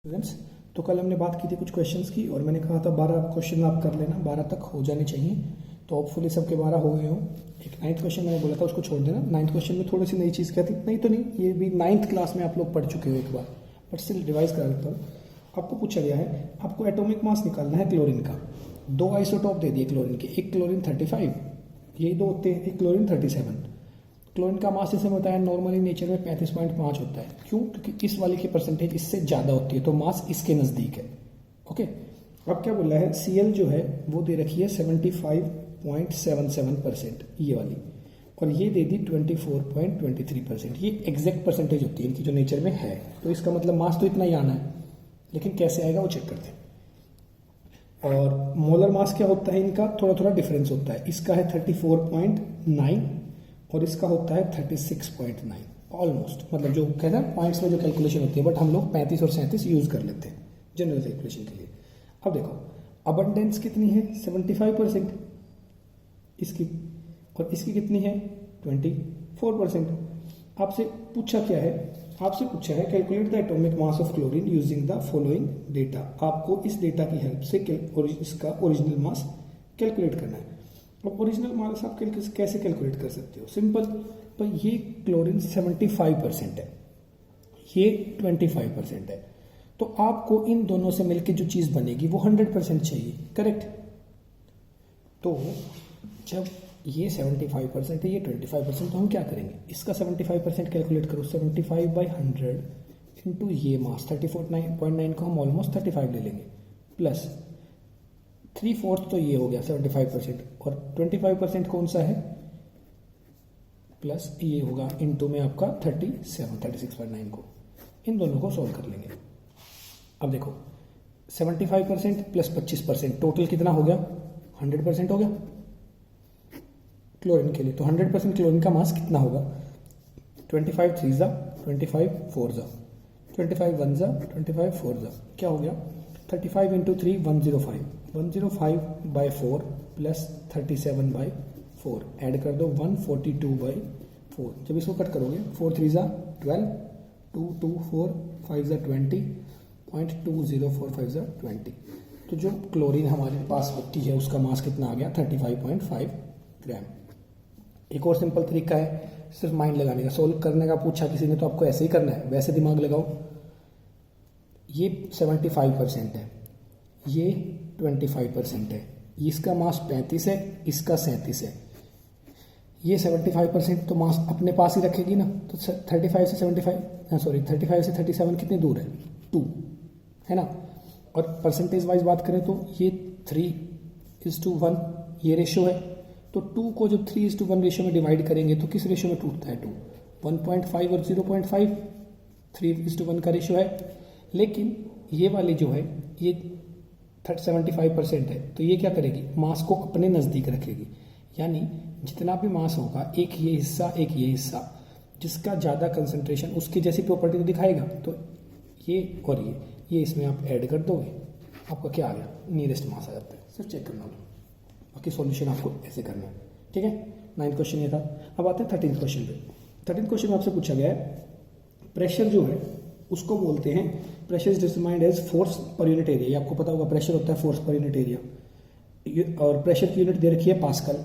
Students, तो कल हमने बात की थी कुछ क्वेश्चंस की और मैंने कहा था 12 क्वेश्चन आप कर लेना, 12 तक हो जाने चाहिए। तो होपफुली सबके 12 हो गए हो। एक 9th क्वेश्चन मैंने बोला था उसको छोड़ देना। 9th क्वेश्चन में थोड़ी सी नई चीज़ क्या थी, नहीं तो नहीं, ये भी 9th क्लास में आप लोग पढ़ चुके हो एक बार, बट स्टिल रिवाइज करा देता हूँ। आपको पूछा गया है, आपको एटॉमिक मास निकालना है क्लोरीन का। दो आइसोटॉप दे दिए क्लोरीन के, एक क्लोरीन 35, यही दो होते हैं, एक क्लोरीन 37। क्लोरीन का मास जैसे बताया नॉर्मली नेचर में 35.5 होता है। क्यों? क्योंकि इस वाले की परसेंटेज इससे ज़्यादा होती है, तो मास इसके नज़दीक है। ओके, अब क्या बोला है, Cl जो है वो दे रखी है 75.77%, ये वाली, और ये दे दी 24.23%। ये एग्जैक्ट परसेंटेज होती है इनकी जो नेचर में है। तो इसका मतलब मास तो इतना ही आना है, लेकिन कैसे आएगा वो चेक करते हैं। और मोलर मास क्या होता है इनका, थोड़ा थोड़ा डिफरेंस होता है। इसका है 34.9 और इसका होता है 36.9, ऑलमोस्ट, मतलब जो कहते हैं पॉइंट्स में जो कैलकुलेशन होती है, बट हम लोग 35 और 37 यूज कर लेते हैं जनरल कैलकुलेशन के लिए। अब देखो अबंडेंस कितनी है, 75% इसकी, और इसकी कितनी है 24%। आपसे पूछा क्या है, आपसे पूछा है calculate the atomic mass of chlorine using the following data. आपको इस डेटा की हेल्प से इसका ओरिजिनल मास कैलकुलेट करना है। अब ओरिजिनल मास आप कैसे कैलकुलेट कर सकते हो, सिंपल। तो ये क्लोरीन 75% है, ये 25% है, तो आपको इन दोनों से मिलकर जो चीज बनेगी वो 100% चाहिए, करेक्ट। तो जब ये 75% है, ये 25%, तो हम क्या करेंगे, इसका 75% कैलकुलेट करो। 75/100 इंटू ये मास 34.9 को हम ऑलमोस्ट 35 ले लेंगे, प्लस 3/4 तो ये हो गया 75%, और 25% कौन सा है, प्लस ये होगा इंटू में आपका 36.9 को, इन दोनों को सॉल्व कर लेंगे। अब देखो 75% प्लस 25%, टोटल कितना हो गया, 100% हो गया क्लोरीन के लिए। तो 100% क्लोरीन का मास कितना होगा, 25 3 जा 25 4 जा 25 1 जा 25 4 जा, क्या हो गया 35 इंटू 3 105, 105/4 प्लस 37/4, ऐड कर दो 142/4। जब इसको कट करोगे 4 3 जा 12, 2 2 4 5 जा 20.2045 जा 20। तो जो क्लोरीन हमारे पास बची है उसका मास कितना आ गया, 35.5 ग्राम। एक और सिंपल तरीका है सिर्फ माइंड लगाने का, सोल्व करने का पूछा किसी ने तो आपको ऐसे ही करना है, वैसे दिमाग लगाओ। ये 75% है, ये 25% है, इसका मास 35 है, इसका 37 है। ये 75% तो मास अपने पास ही रखेगी ना, तो 35 से 37 कितनी दूर है, 2 है ना। और परसेंटेज वाइज बात करें तो ये 3:1 ये रेशो है, तो 2 को जब 3:1 रेशो में डिवाइड करेंगे तो किस रेशो में टूटता है 2, 1.5 और 0.5, 3:1 का रेशो है। लेकिन ये वाली जो है ये 75% है, तो ये क्या करेगी, मास को अपने नज़दीक रखेगी। यानी जितना भी मास होगा, एक ये हिस्सा एक ये हिस्सा, जिसका ज़्यादा कंसंट्रेशन उसकी जैसी प्रॉपर्टी तो दिखाएगा। तो ये और ये इसमें आप ऐड कर दोगे, आपका क्या आ गया, नियरेस्ट मास आ जाता है। सिर्फ चेक करना होगा, बाकी सॉल्यूशन आपको ऐसे करना है, ठीक है। 9th क्वेश्चन ये था। अब आते हैं 13th क्वेश्चन पे। 13th क्वेश्चन में आपसे पूछा गया है, प्रेशर जो है उसको बोलते हैं, pressure is determined as force per unit area. ये आपको पता होगा, प्रेशर होता है फोर्स पर यूनिट एरिया, और प्रेशर की यूनिट दे रखी है पास्कल,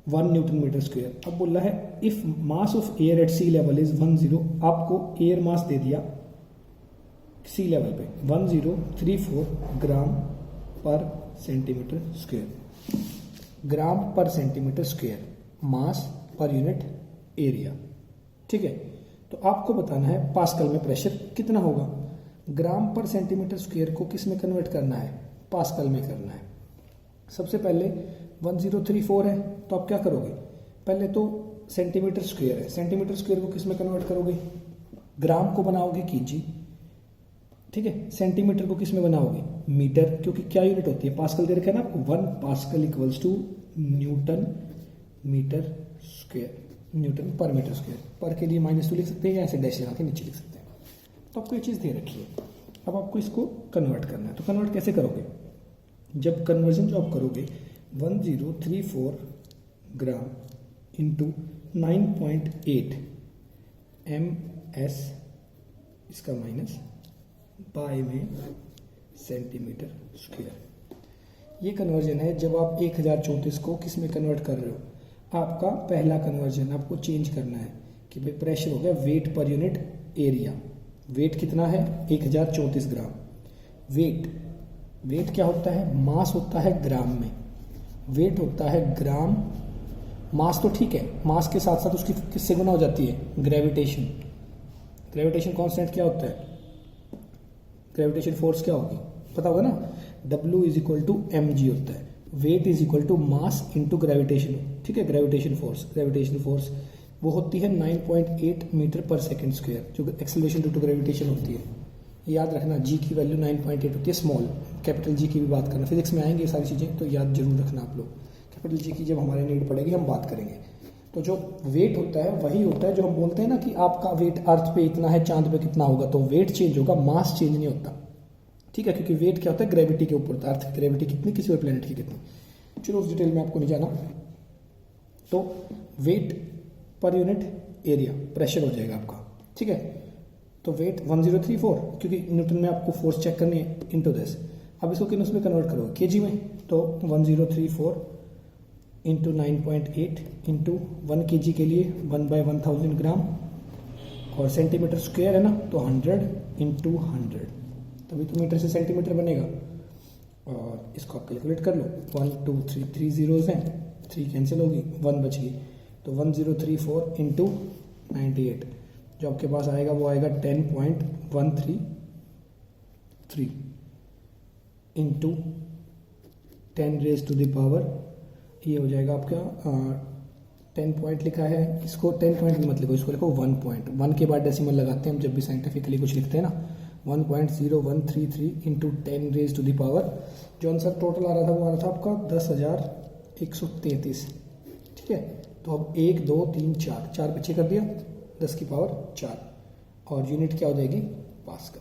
1 न्यूटन मीटर स्क्वायर। अब बोल रहा है if mass of air at sea level is 10, आपको एयर मास दे दिया सी लेवल पे 1034 ग्राम पर सेंटीमीटर स्क्वायर, ग्राम पर सेंटीमीटर स्क्वायर, मास पर यूनिट एरिया, ठीक है। तो आपको बताना है पास्कल में प्रेशर कितना होगा। ग्राम पर सेंटीमीटर स्क्वायर को किस में कन्वर्ट करना है, पास्कल में करना है। सबसे पहले 1034 है, तो आप क्या करोगे, पहले तो सेंटीमीटर स्क्वायर है, सेंटीमीटर स्क्वायर को किस में कन्वर्ट करोगे, ग्राम को बनाओगे कीजी, ठीक है। सेंटीमीटर को किस में बनाओगे, मीटर, क्योंकि क्या यूनिट होती है, पास्कल दे रखा है ना आपको, 1 pascal equals to newton metre square, newton per metre square. पर के लिए -2 लिख सकते हैं या ऐसे डैश लगा के नीचे लिख सकते हैं। तो आपको ये चीज़ दे रखी है, अब आपको इसको कन्वर्ट करना है। तो कन्वर्ट कैसे करोगे, जब कन्वर्जन जो आप करोगे 1034 ग्राम इंटू 9.8 MS, इसका माइनस पाई में सेंटीमीटर स्क्वायर। ये कन्वर्जन है जब आप 1034 को किस में कन्वर्ट कर रहे हो। आपका पहला कन्वर्जन आपको चेंज करना है कि भाई प्रेशर हो गया वेट पर यूनिट एरिया। वेट कितना है 1034 ग्राम। वेट क्या होता है, मास होता है ग्राम में, वेट होता है ग्राम। मास तो ठीक है, मास के साथ साथ उसकी किससे गुना हो जाती है, ग्रेविटेशन। ग्रेविटेशन कांस्टेंट क्या होता है, ग्रेविटेशन फोर्स क्या होगी पता होगा ना, W is equal to mg होता है। Weight is equal to mass into gravitation, ठीक है। ग्रेविटेशन फोर्स वो होती है 9.8 मीटर पर सेकेंड स्क्वायर, जो एक्सेलरेशन ड्यू टू ग्रेविटेशन होती है। याद रखना g की वैल्यू 9.8 होती है स्मॉल। कैपिटल G की भी बात करना, फिजिक्स में आएंगे ये सारी चीज़ें तो याद जरूर रखना आप लोग। कैपिटल G की जब हमारे नीड पड़ेगी हम बात करेंगे। तो जो वेट होता है वही होता है जो हम बोलते हैं ना कि आपका वेट अर्थ पे इतना है, चांद पे कितना होगा, तो वेट चेंज होगा, मास चेंज नहीं होता, ठीक है। क्योंकि वेट क्या होता है, ग्रेविटी के ऊपर होता है। अर्थ की ग्रेविटी कितनी, किसी और प्लेनेट की कितनी, चलो उस डिटेल में आपको नहीं जाना। तो वेट पर यूनिट एरिया प्रेशर हो जाएगा आपका, ठीक है। तो वेट 1034, क्योंकि न्यूटन में आपको फोर्स चेक करनी है, इनटू दिस। अब इसको किन उसमें कन्वर्ट करोगे, केजी में, तो 1034 इंटू 9.8 इंटू 1 kg के लिए 1/1000 ग्राम, और सेंटीमीटर स्क्वायर है ना तो 100 इंटू 100, तभी तो मीटर से सेंटीमीटर बनेगा। और इसको आप कैलकुलेट कर लो, 1 2 3 3 जीरोज हैं, 3 कैंसिल होगी, 1 बच गई, तो 1034 इंटू 98 जो आपके पास आएगा वो आएगा 10.133 into 10 raise to the power, ये हो जाएगा आपका 10 पॉइंट लिखा है, इसको 10 पॉइंट भी मत लिखो, इसको लिखो 1 पॉइंट। 1 के बाद डेसिमल लगाते हैं हम जब भी साइंटिफिकली कुछ लिखते हैं ना, 1.0133 into 10 raise to the power. जो आंसर टोटल आ रहा था वो आ रहा था आपका 10,133, ठीक है। तो अब 1 2 3 4 पीछे कर दिया, 10 की पावर 4, और यूनिट क्या हो जाएगी, पास्कल।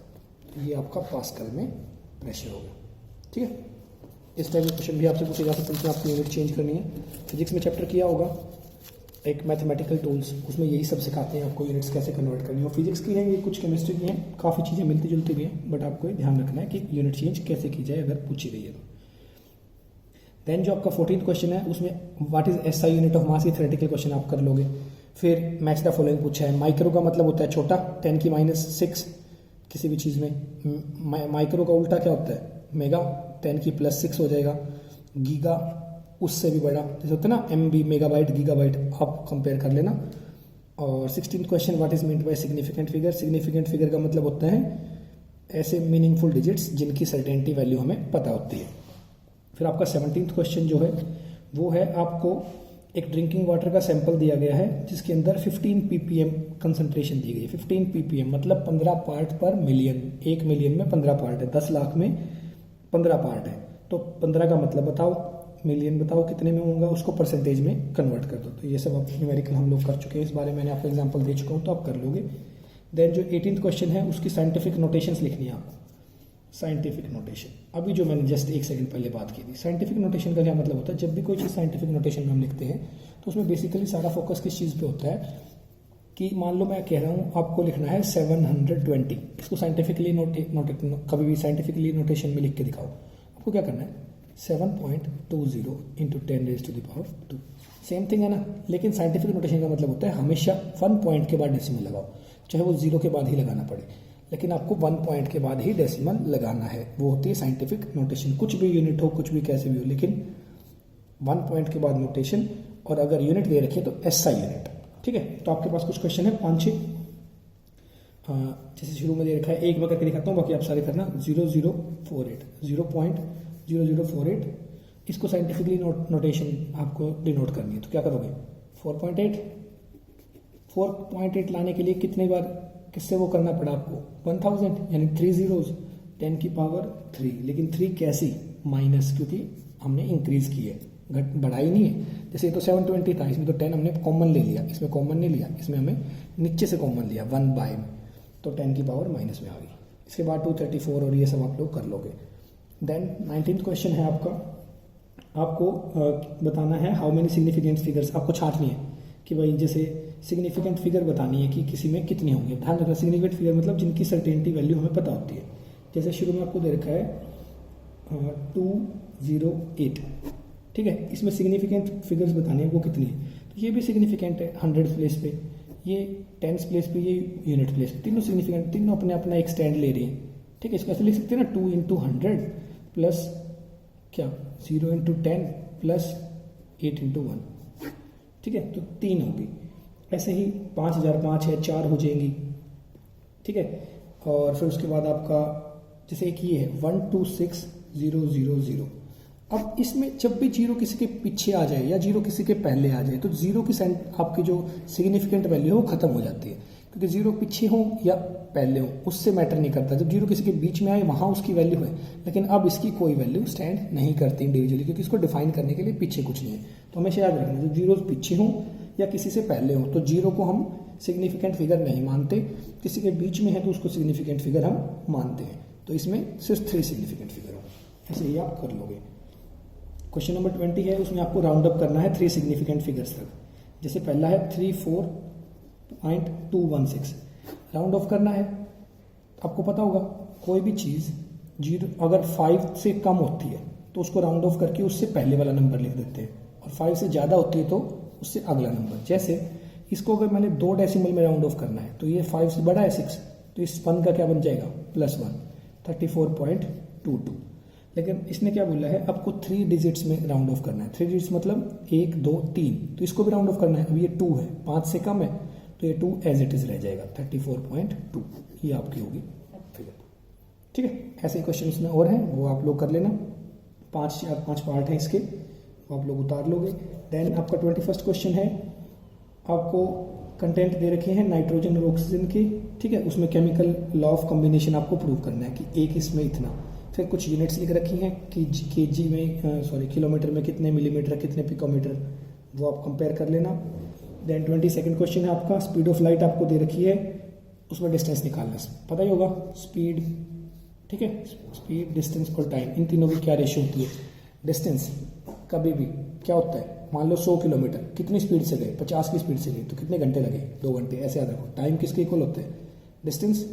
तो ये आपका पास्कल में प्रेशर होगा, ठीक है। इस टाइप के क्वेश्चन भी आपसे पूछे जा सकते हैं, आपको यूनिट चेंज करनी है। फिजिक्स में चैप्टर किया होगा एक मैथमेटिकल टूल्स, उसमें यही सब सिखाते हैं आपको यूनिट्स कैसे कन्वर्ट करनी है। और फिजिक्स की है ये, कुछ केमिस्ट्री की हैं, काफ़ी चीज़ें मिलती जुलती भी हैं, बट आपको ध्यान रखना है कि यूनिट चेंज कैसे की जाए अगर पूछी गई है तो। देन जो आपका 14th क्वेश्चन है उसमें what is SI unit of mass, ये थ्योरेटिकल क्वेश्चन आप कर लोगे। फिर मैच द फॉलोइंग पूछा है, माइक्रो का मतलब होता है छोटा, 10 की -6 किसी भी चीज़ में। माइक्रो का उल्टा क्या होता है, मेगा, 10 की +6 हो जाएगा। गीगा उससे भी बड़ा, जैसे होता है ना MB मेगाबाइट गीगाबाइट, आप कंपेयर कर लेना। और 16th question what is meant by significant figure. Significant figure का मतलब होता है ऐसे मीनिंगफुल डिजिट्स जिनकी सर्टेनिटी वैल्यू हमें पता होती है। फिर आपका 17th क्वेश्चन जो है वो है, आपको एक ड्रिंकिंग वाटर का सैंपल दिया गया है जिसके अंदर 15 ppm कंसंट्रेशन दी गई है। 15 ppm मतलब 15 पार्ट पर मिलियन, 1 मिलियन में 15 पार्ट है, 10 लाख में 15 पार्ट है, तो 15 का मतलब बताओ, मिलियन बताओ कितने में होगा, उसको परसेंटेज में कन्वर्ट कर दो। तो ये सब आप न्यूमेरिकल हम लोग कर चुके हैं, इस बारे में मैंने आपको एग्जांपल दे चुका हूँ, तो आप कर लोगे। देन जो 18th क्वेश्चन है उसकी साइंटिफिक नोटेशंस लिखनी है आपको। साइंटिफिक नोटेशन, अभी जो मैंने जस्ट 1 सेकंड पहले बात की थी, साइंटिफिक नोटेशन का क्या मतलब होता है, जब भी कोई चीज़ साइंटिफिक नोटेशन में हम लिखते हैं तो उसमें बेसिकली सारा फोकस किस चीज़ पे होता है कि मान लो मैं कह रहा हूँ आपको लिखना है 720, इसको साइंटिफिकली कभी भी साइंटिफिकली नोटेशन में लिख के दिखाओ। आपको क्या करना है, 7.20 into 10 raise to the power 2, same thing है ना। लेकिन साइंटिफिक नोटेशन का मतलब होता है हमेशा 1 पॉइंट के बाद डेसिमल लगाओ, चाहे वो 0 के बाद ही लगाना पड़े, लेकिन आपको 1 पॉइंट के बाद ही डेसिमल लगाना है, वो होती है साइंटिफिक नोटेशन। कुछ भी यूनिट हो, कुछ भी कैसे भी हो, लेकिन 1 पॉइंट के बाद नोटेशन, और अगर यूनिट दे रखी है तो SI यूनिट, ठीक है। तो आपके पास कुछ क्वेश्चन है 5-6, जैसे शुरू में दे रखा है, एक मैं करके दिखाता हूँ, बाकी आप सारे करना। 0.0048, इसको साइंटिफिकली नोटेशन आपको डिनोट करनी है, तो क्या करोगे, 4.8 लाने के लिए कितने बार किससे वो करना पड़ा आपको, 1000, यानी 3 zeros, 10 की पावर 3, लेकिन 3 कैसी, माइनस, क्योंकि हमने इंक्रीज की है, बढ़ाई नहीं है। जैसे ये तो 720 था, इसमें तो 10 हमने कॉमन ले लिया, इसमें कॉमन नहीं लिया, इसमें हमें नीचे से कॉमन लिया 1/, तो 10 की पावर माइनस में आ गई। इसके बाद 234 और ये सब आप लोग कर लोगे। देन 19th क्वेश्चन है आपको बताना है हाउ मेनी सिग्निफिकेंट फिगर्स, आपको छांटनी है कि भाई जैसे सिग्निफिकेंट फिगर बतानी है कि किसी में कितनी होंगी। ध्यान रखना, सिग्निफिकेंट फिगर मतलब जिनकी सर्टेनिटी वैल्यू हमें पता होती है। जैसे शुरू में आपको दे रखा है 208, ठीक है, इसमें सिग्निफिकेंट फिगर्स बताने हैं वो कितनी है, तो ये भी सिग्निफिकेंट है 100 प्लेस पे, ये 10 प्लेस पे, ये यूनिट प्लेस पे, तीनों सिग्निफिकेंट, तीनों अपने अपना एक स्टैंड ले रही हैं, ठीक है। इसको ऐसे लिख सकते हैं ना 2 इंटू 100 प्लस क्या 0 इंटू 10 प्लस 8 इंटू 1, ठीक है, तो 3 होगी। ऐसे ही 5005 है 4 हो जाएंगी, ठीक है। और फिर उसके बाद आपका जैसे एक ये है 126000, अब इसमें जब भी जीरो किसी के पीछे आ जाए या जीरो किसी के पहले आ जाए तो जीरो की आपकी जो सिग्निफिकेंट वैल्यू है वो खत्म हो जाती है, क्योंकि जीरो पीछे हो या पहले हो उससे मैटर नहीं करता। जब जीरो किसी के बीच में आए वहां उसकी वैल्यू है, लेकिन अब इसकी कोई वैल्यू स्टैंड नहीं करती इंडिविजुअली, क्योंकि इसको डिफाइन करने के लिए पीछे कुछ नहीं है। तो हमेशा याद रखना, जब जीरो पीछे हो या किसी से पहले हो तो जीरो को हम सिग्निफिकेंट फिगर नहीं मानते, किसी के बीच में है तो उसको सिग्निफिकेंट फिगर हम मानते हैं। तो इसमें सिर्फ 3 सिग्निफिकेंट फिगर हो, ऐसे ही आप कर लोगे। क्वेश्चन नंबर 20 है, उसमें आपको राउंड अप करना है 3 सिग्निफिकेंट फिगर्स तक। जैसे पहला है 34.216, राउंड ऑफ करना है। आपको पता होगा कोई भी चीज़ जीरो अगर 5 से कम होती है तो उसको राउंड ऑफ करके उससे पहले वाला नंबर लिख देते हैं, और 5 से ज़्यादा होती है तो उससे अगला नंबर। जैसे इसको अगर मैंने 2 डेसिमल में राउंड ऑफ करना है तो ये 5 से बड़ा है 6, तो इस 1 का क्या बन जाएगा +1, 34.22। लेकिन इसने क्या बोला है, आपको 3 डिजिट्स में राउंड ऑफ करना है। 3 डिजिट्स मतलब 1 2 3, तो इसको भी राउंड ऑफ करना है। अब ये 2 है, 5 से कम है तो ये 2 एज इट इज रह जाएगा, 34.2 ये आपकी होगी फिगर, ठीक है। ऐसे ही क्वेश्चन इसमें और हैं, वो आप लोग कर लेना। 5 पार्ट हैं इसके, वो आप लोग उतार लोगे। देन आपका 21st क्वेश्चन है, आपको कंटेंट दे रखे हैं नाइट्रोजन और ऑक्सीजन के, ठीक है। उसमें केमिकल लॉ ऑफ कॉम्बिनेशन आपको प्रूव करना है कि एक इसमें इतना, फिर कुछ यूनिट्स लिख रखी हैं कि केजी में किलोमीटर में कितने मिलीमीटर कितने पिकोमीटर, वो आप कंपेयर कर लेना। देन 22nd क्वेश्चन है आपका, स्पीड ऑफ लाइट आपको दे रखी है, उसमें डिस्टेंस निकालना है, पता ही होगा स्पीड, ठीक है, स्पीड डिस्टेंस और टाइम, इन तीनों की क्या रेशियो होती है। डिस्टेंस कभी भी क्या होता है, मान लो 100 किलोमीटर, कितनी स्पीड से गए 50 की स्पीड से गए तो कितने घंटे लगे 2 घंटे, ऐसे याद रखो। टाइम किसके इक्वल होते हैं, डिस्टेंस,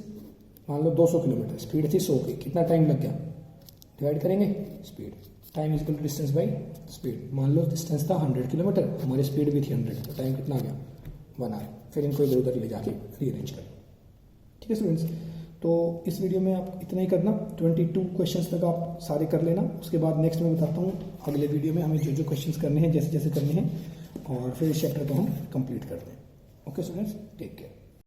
मान लो 200 किलोमीटर, स्पीड थी 100 की, कितना टाइम लग गया, डिवाइड करेंगे speed, time is equal to distance by speed. मान लो डिस्टेंस था 100 किलोमीटर, हमारी स्पीड भी थी 100, तो टाइम कितना आ गया 1 आवर। फिर इनको इधर उधर ले जाके रीअरेंज करो, ठीक है स्टूडेंट्स। तो इस वीडियो में आप इतना ही करना, 22 क्वेश्चंस तक आप सारे कर लेना। उसके बाद नेक्स्ट मैं बताता हूँ अगले वीडियो में हमें जो जो क्वेश्चंस करने हैं, जैसे जैसे करने हैं, और फिर इस चैप्टर को हम कंप्लीट करते हैं। Okay students, take care.